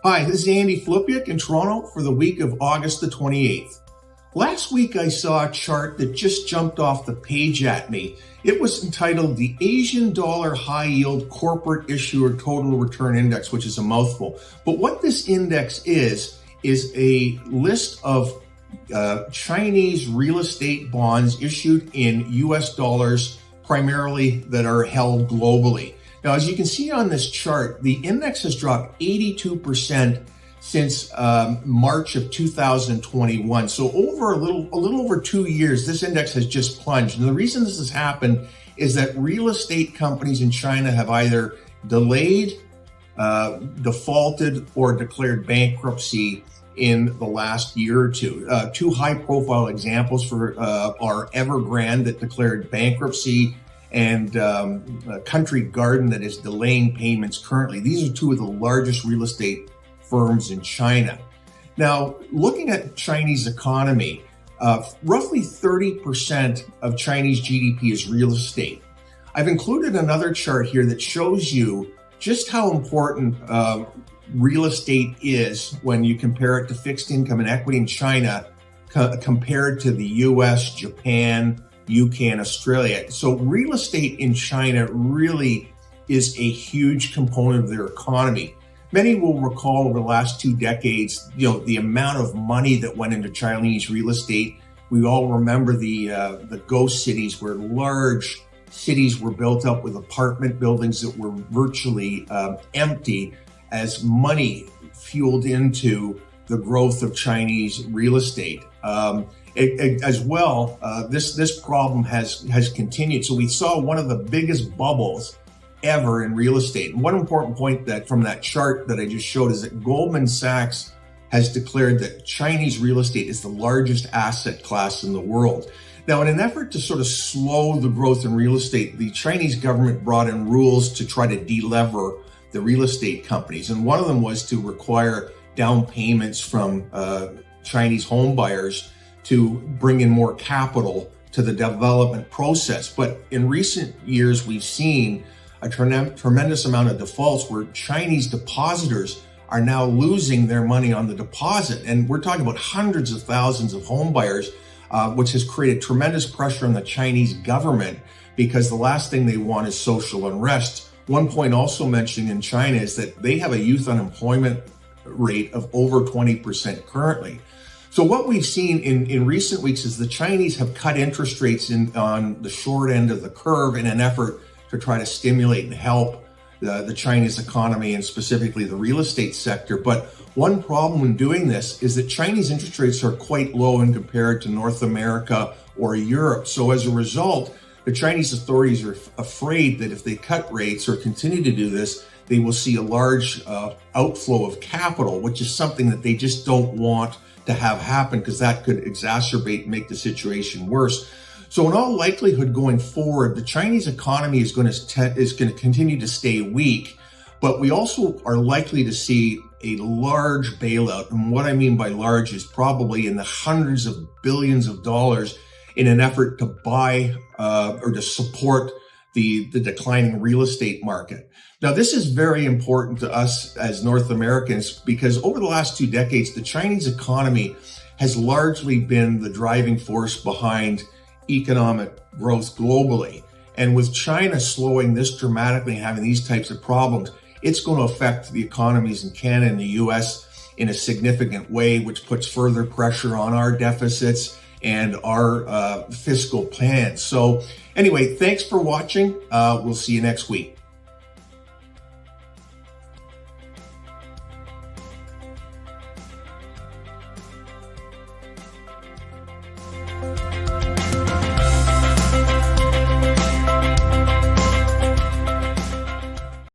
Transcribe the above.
Hi, this is Andy Flipiak in Toronto for the week of August the 28th. Last week I saw a chart that just jumped off the page at me. It was entitled the Asian Dollar High Yield Corporate Issuer Total Return Index, which is a mouthful. But what this index is a list of Chinese real estate bonds issued in US dollars, primarily that are held globally. Now, as you can see on this chart, the index has dropped 82% since March of 2021. So over a little over 2 years, this index has just plunged. And the reason this has happened is that real estate companies in China have either delayed, defaulted, or declared bankruptcy in the last year or two. Two high-profile examples are Evergrande, that declared bankruptcy, and Country Garden, that is delaying payments currently. These are two of the largest real estate firms in China. Now, looking at Chinese economy, roughly 30% of Chinese GDP is real estate. I've included another chart here that shows you just how important real estate is when you compare it to fixed income and equity in China compared to the US, Japan, UK, and Australia. So real estate in China really is a huge component of their economy. Many will recall over the last 2 decades, the amount of money that went into Chinese real estate. We all remember the ghost cities, where large cities were built up with apartment buildings that were virtually empty, as money fueled into the growth of Chinese real estate. As well, this problem has continued. So we saw one of the biggest bubbles ever in real estate. And one important point that from that chart that I just showed is that Goldman Sachs has declared that Chinese real estate is the largest asset class in the world. Now, in an effort to sort of slow the growth in real estate, the Chinese government brought in rules to try to delever the real estate companies. And one of them was to require down payments from Chinese home buyers to bring in more capital to the development process. But in recent years, we've seen a tremendous amount of defaults where Chinese depositors are now losing their money on the deposit. And we're talking about hundreds of thousands of home buyers, which has created tremendous pressure on the Chinese government, because the last thing they want is social unrest. One point also mentioned in China is that they have a youth unemployment rate of over 20% currently. So what we've seen in recent weeks is the Chinese have cut interest rates on the short end of the curve in an effort to try to stimulate and help the Chinese economy, and specifically the real estate sector. But one problem in doing this is that Chinese interest rates are quite low in compared to North America or Europe. So as a result, the Chinese authorities are afraid that if they cut rates or continue to do this, they will see a large outflow of capital, which is something that they just don't want to have happen, because that could exacerbate and make the situation worse. So in all likelihood, going forward, the Chinese economy is going to continue to stay weak, but we also are likely to see a large bailout. And what I mean by large is probably in the hundreds of billions of dollars, in an effort to buy or to support the declining real estate market. Now, this is very important to us as North Americans, because over the last 2 decades, the Chinese economy has largely been the driving force behind economic growth globally. And with China slowing this dramatically and having these types of problems, it's going to affect the economies in Canada and the US in a significant way, which puts further pressure on our deficits and our fiscal plans. So anyway, thanks for watching. We'll see you next week.